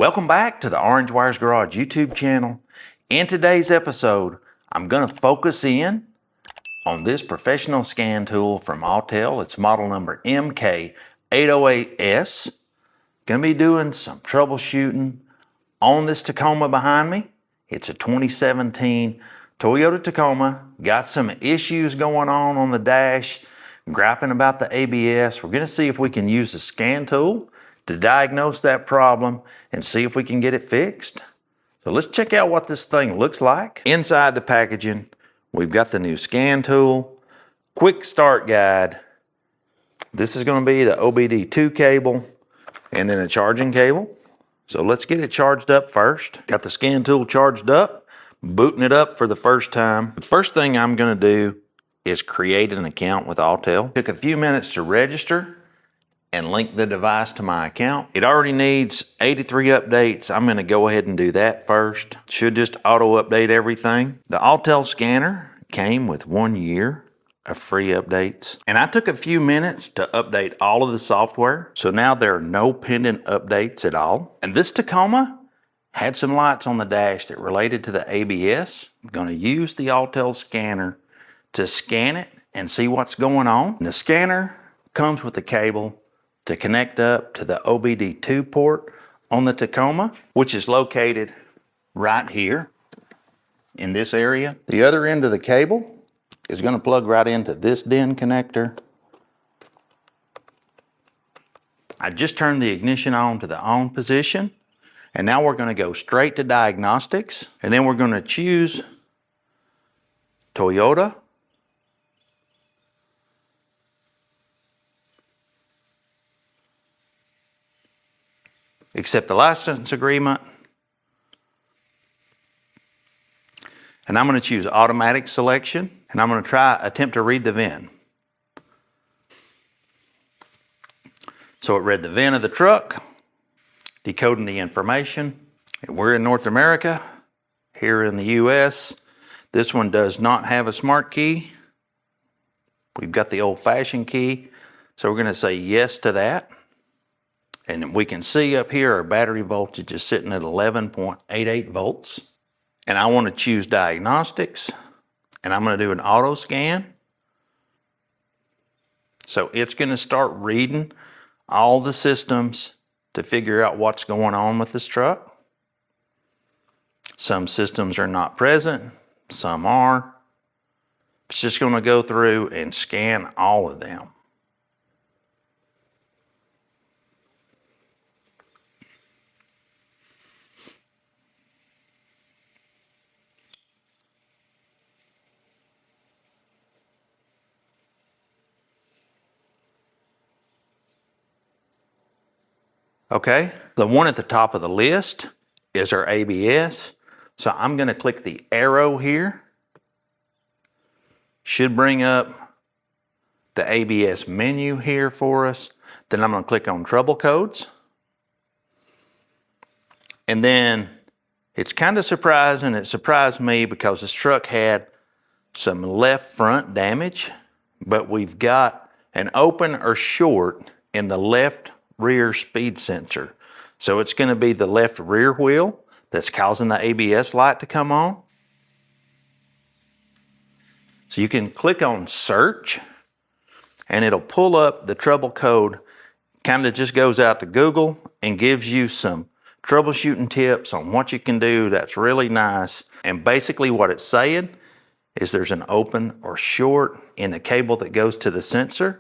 Welcome back to the Orange Wires Garage YouTube channel. In today's episode, I'm going to focus in on this professional scan tool from Autel. It's model number MK808S. Going to be doing some troubleshooting on this Tacoma behind me. It's a 2017 Toyota Tacoma. Got some issues going on the dash, griping about the ABS. We're going to see if we can use the scan tool to diagnose that problem and see if we can get it fixed. So let's check out what this thing looks like. Inside the packaging, we've got the new scan tool, quick start guide. This is going to be the OBD2 cable and then a charging cable. So let's get it charged up first. Got the scan tool charged up, booting it up for the first time. The first thing I'm going to do is create an account with Autel. Took a few minutes to register and link the device to my account. It already needs 83 updates. I'm gonna go ahead and do that first. Should just auto update everything. The Autel scanner came with 1 year of free updates. And I took a few minutes to update all of the software. So now there are no pending updates at all. And this Tacoma had some lights on the dash that related to the ABS. I'm gonna use the Autel scanner to scan it and see what's going on. And the scanner comes with a cable to connect up to the OBD2 port on the Tacoma, which is located right here in this area. The other end of the cable is going to plug right into this DIN connector. I just turned the ignition on to the on position, and now we're going to go straight to diagnostics, and then we're going to choose Toyota. Accept the license agreement. And I'm going to choose automatic selection, and I'm going to attempt to read the VIN. So it read the VIN of the truck, decoding the information. We're in North America, here in the US. This one does not have a smart key. We've got the old-fashioned key, so we're going to say yes to that. And we can see up here our battery voltage is sitting at 11.88 volts. And I want to choose diagnostics, and I'm going to do an auto scan. So it's going to start reading all the systems to figure out what's going on with this truck. Some systems are not present, some are. It's just going to go through and scan all of them. Okay, the one at the top of the list is our ABS. So I'm going to click the arrow here. Should bring up the ABS menu here for us. Then I'm going to click on trouble codes. And then it's kind of surprising. It surprised me because this truck had some left front damage, but we've got an open or short in the left rear speed sensor. So it's going to be the left rear wheel that's causing the ABS light to come on. So you can click on search and it'll pull up the trouble code. Kind of just goes out to Google and gives you some troubleshooting tips on what you can do. That's really nice. And basically what it's saying is there's an open or short in the cable that goes to the sensor.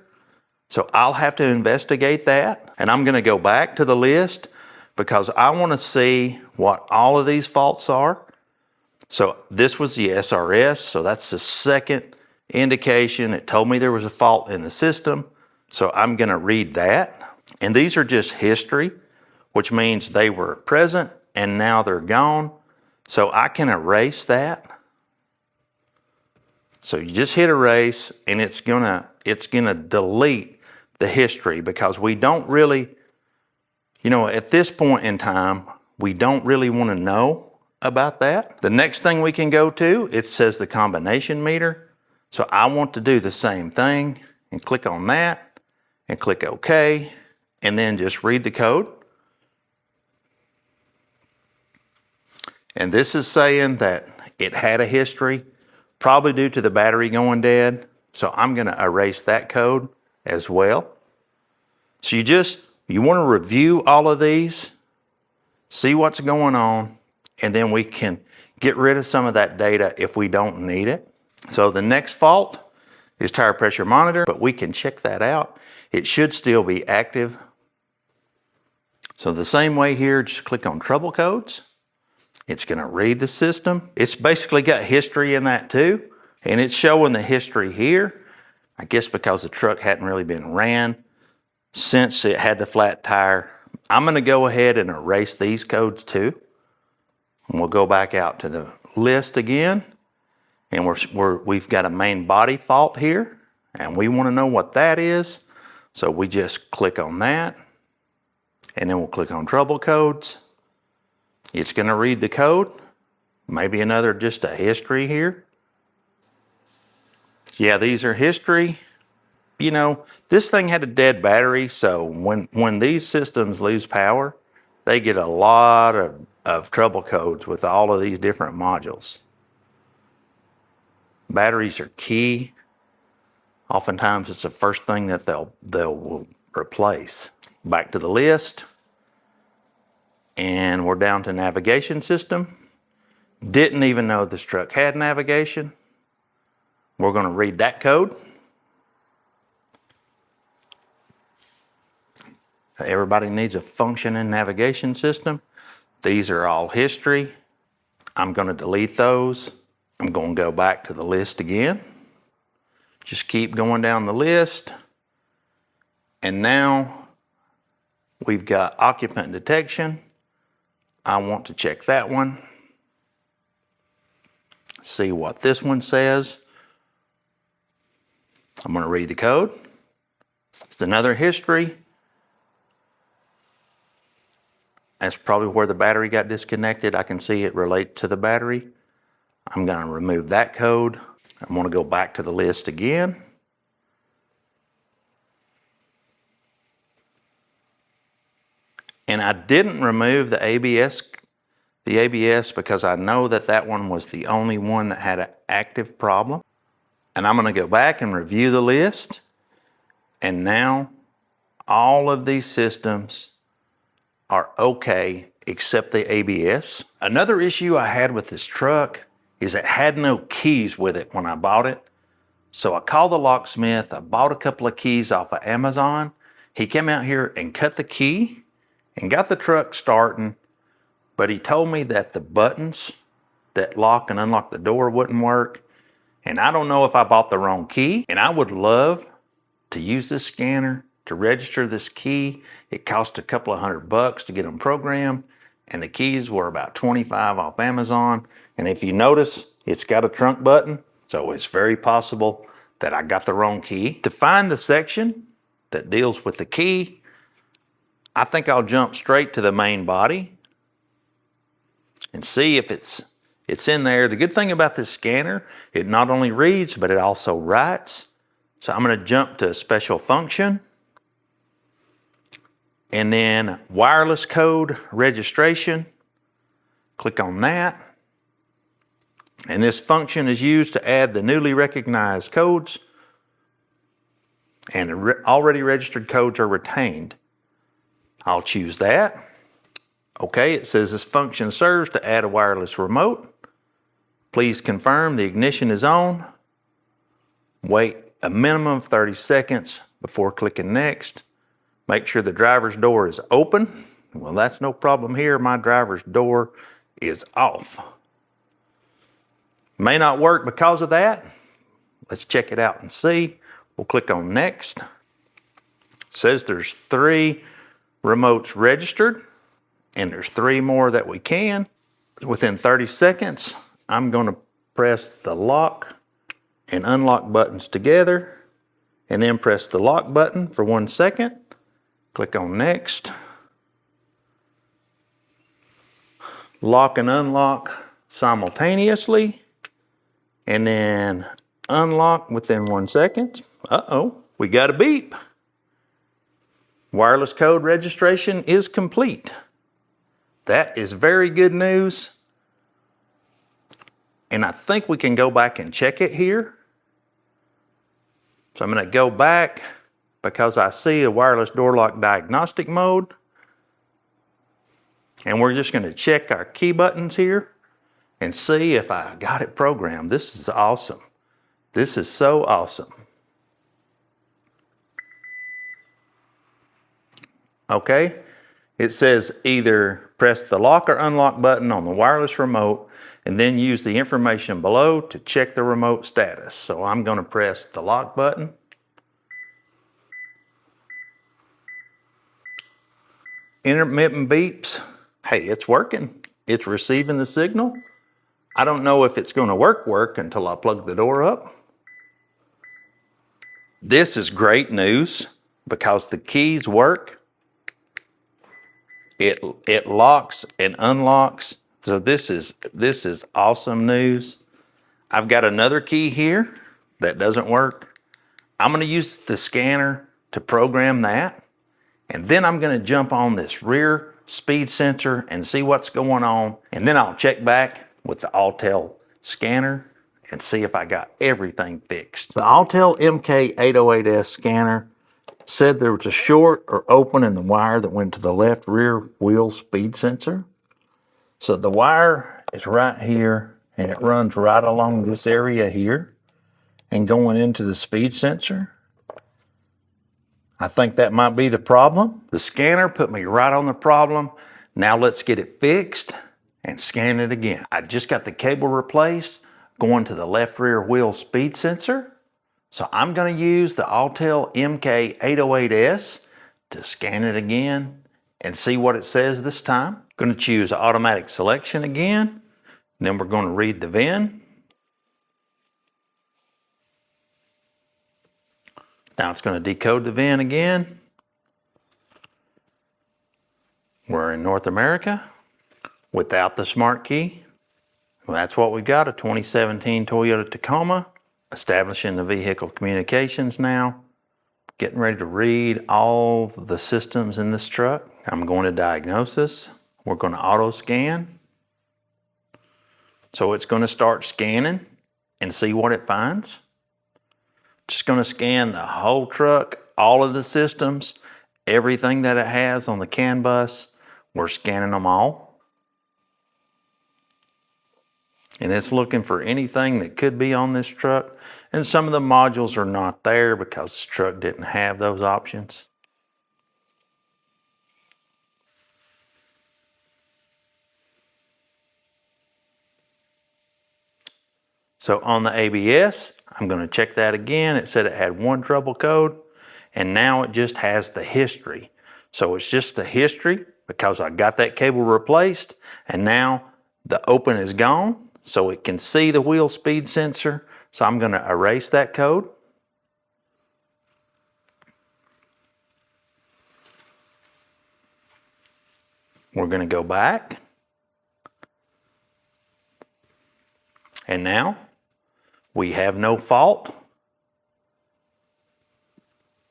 So I'll have to investigate that, and I'm going to go back to the list because I want to see what all of these faults are. So this was the SRS, so that's the second indication. It told me there was a fault in the system, so I'm going to read that. And these are just history, which means they were present and now they're gone. So I can erase that. So you just hit erase, and it's gonna delete the history because we don't really, at this point in time, we don't really want to know about that. The next thing we can go to, it says the combination meter. So I want to do the same thing and click on that and click OK, and then just read the code. And this is saying that it had a history, probably due to the battery going dead. So I'm going to erase that code as well. So you want to review all of these, see what's going on, and then we can get rid of some of that data if we don't need it. So the next fault is tire pressure monitor, but we can check that out. It should still be active. So the same way here, just click on trouble codes. It's going to read the system. It's basically got history in that too. And it's showing the history here. I guess because the truck hadn't really been ran since it had the flat tire. I'm going to go ahead and erase these codes too. And we'll go back out to the list again. And we've got a main body fault here. And we want to know what that is. So we just click on that. And then we'll click on trouble codes. It's going to read the code. Maybe another just a history here. Yeah, these are history. You know, this thing had a dead battery, so when these systems lose power, they get a lot of trouble codes with all of these different modules. Batteries are key. Oftentimes it's the first thing that they'll replace. Back to the list. And we're down to navigation system. Didn't even know this truck had navigation. We're going to read that code. Everybody needs a functioning navigation system. These are all history. I'm going to delete those. I'm going to go back to the list again. Just keep going down the list. And now we've got occupant detection. I want to check that one. See what this one says. I'm going to read the code. It's another history. That's probably where the battery got disconnected. I can see it relate to the battery. I'm going to remove that code. I'm going to go back to the list again. And I didn't remove the ABS because I know that one was the only one that had an active problem. And I'm going to go back and review the list. And now all of these systems are okay except the ABS. Another issue I had with this truck is it had no keys with it when I bought it. So I called the locksmith. I bought a couple of keys off of Amazon. He came out here and cut the key and got the truck starting, but he told me that the buttons that lock and unlock the door wouldn't work. And I don't know if I bought the wrong key. And I would love to use this scanner to register this key. It cost a couple of $100 to get them programmed, and the keys were about $25 off Amazon. And if you notice, it's got a trunk button, so it's very possible that I got the wrong key. To find the section that deals with the key, I think I'll jump straight to the main body and see if it's in there. The good thing about this scanner, it not only reads, but it also writes. So I'm going to jump to special function. And then wireless code registration. Click on that. And this function is used to add the newly recognized codes. And already registered codes are retained. I'll choose that. Okay, it says this function serves to add a wireless remote. Please confirm the ignition is on. Wait a minimum of 30 seconds before clicking next. Make sure the driver's door is open. Well, that's no problem here. My driver's door is off. May not work because of that. Let's check it out and see. We'll click on next. It says there's 3 remotes registered, and there's 3 more that we can. Within 30 seconds, I'm going to press the lock and unlock buttons together, and then press the lock button for 1 second. Click on next. Lock and unlock simultaneously, and then unlock within 1 second. Uh-oh, we got a beep. Wireless code registration is complete. That is very good news. And I think we can go back and check it here. So I'm going to go back because I see a wireless door lock diagnostic mode. And we're just going to check our key buttons here and see if I got it programmed. This is awesome. This is so awesome. Okay, it says either press the lock or unlock button on the wireless remote and then use the information below to check the remote status. So I'm going to press the lock button. Intermittent beeps. Hey, it's working. It's receiving the signal. I don't know if it's going to work until I plug the door up. This is great news because the keys work. It locks and unlocks. So this is awesome news. I've got another key here that doesn't work. I'm going to use the scanner to program that. And then I'm going to jump on this rear speed sensor and see what's going on. And then I'll check back with the Autel scanner and see if I got everything fixed. The Autel MK808S scanner said there was a short or open in the wire that went to the left rear wheel speed sensor. So the wire is right here and it runs right along this area here and going into the speed sensor. I think that might be the problem. The scanner put me right on the problem. Now let's get it fixed and scan it again. I just got the cable replaced going to the left rear wheel speed sensor. So I'm going to use the Autel MK808S to scan it again and see what it says this time. I'm going to choose automatic selection again. Then we're going to read the VIN. Now it's going to decode the VIN again. We're in North America without the smart key. Well, that's what we've got, a 2017 Toyota Tacoma. Establishing the vehicle communications now. Getting ready to read all the systems in this truck. I'm going to diagnosis. We're going to auto scan. So it's going to start scanning and see what it finds. Just going to scan the whole truck, all of the systems, everything that it has on the CAN bus. We're scanning them all. And it's looking for anything that could be on this truck. And some of the modules are not there because this truck didn't have those options. So on the ABS, I'm going to check that again. It said it had one trouble code, and now it just has the history. So it's just the history because I got that cable replaced, and now the open is gone. So it can see the wheel speed sensor. So I'm going to erase that code. We're going to go back. And now we have no fault.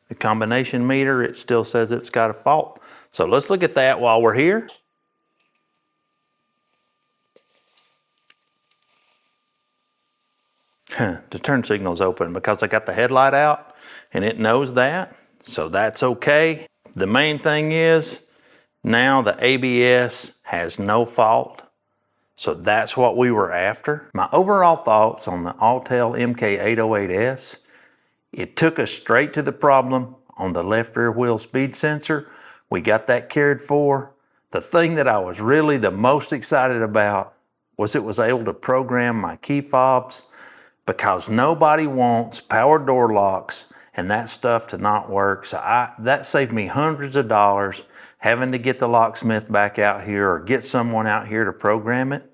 The combination meter, it still says it's got a fault. So let's look at that while we're here. The turn signal's open because I got the headlight out and it knows that, so that's okay. The main thing is now the ABS has no fault, so that's what we were after. My overall thoughts on the Autel MK808S, it took us straight to the problem on the left rear wheel speed sensor. We got that cared for. The thing that I was really the most excited about was it was able to program my key fobs, because nobody wants power door locks and that stuff to not work. So that saved me hundreds of dollars having to get the locksmith back out here or get someone out here to program it.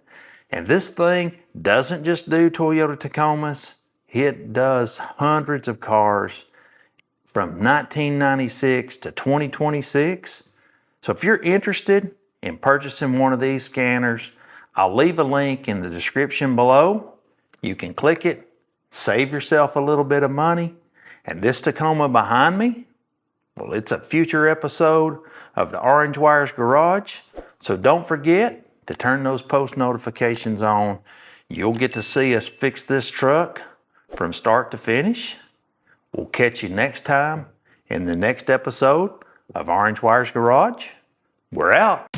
And this thing doesn't just do Toyota Tacomas, it does hundreds of cars from 1996 to 2026. So if you're interested in purchasing one of these scanners, I'll leave a link in the description below. You can click it, save yourself a little bit of money. And this Tacoma behind me, well, it's a future episode of the Orange Wires Garage. So don't forget to turn those post notifications on. You'll get to see us fix this truck from start to finish. We'll catch you next time in the next episode of Orange Wire's Garage. We're out.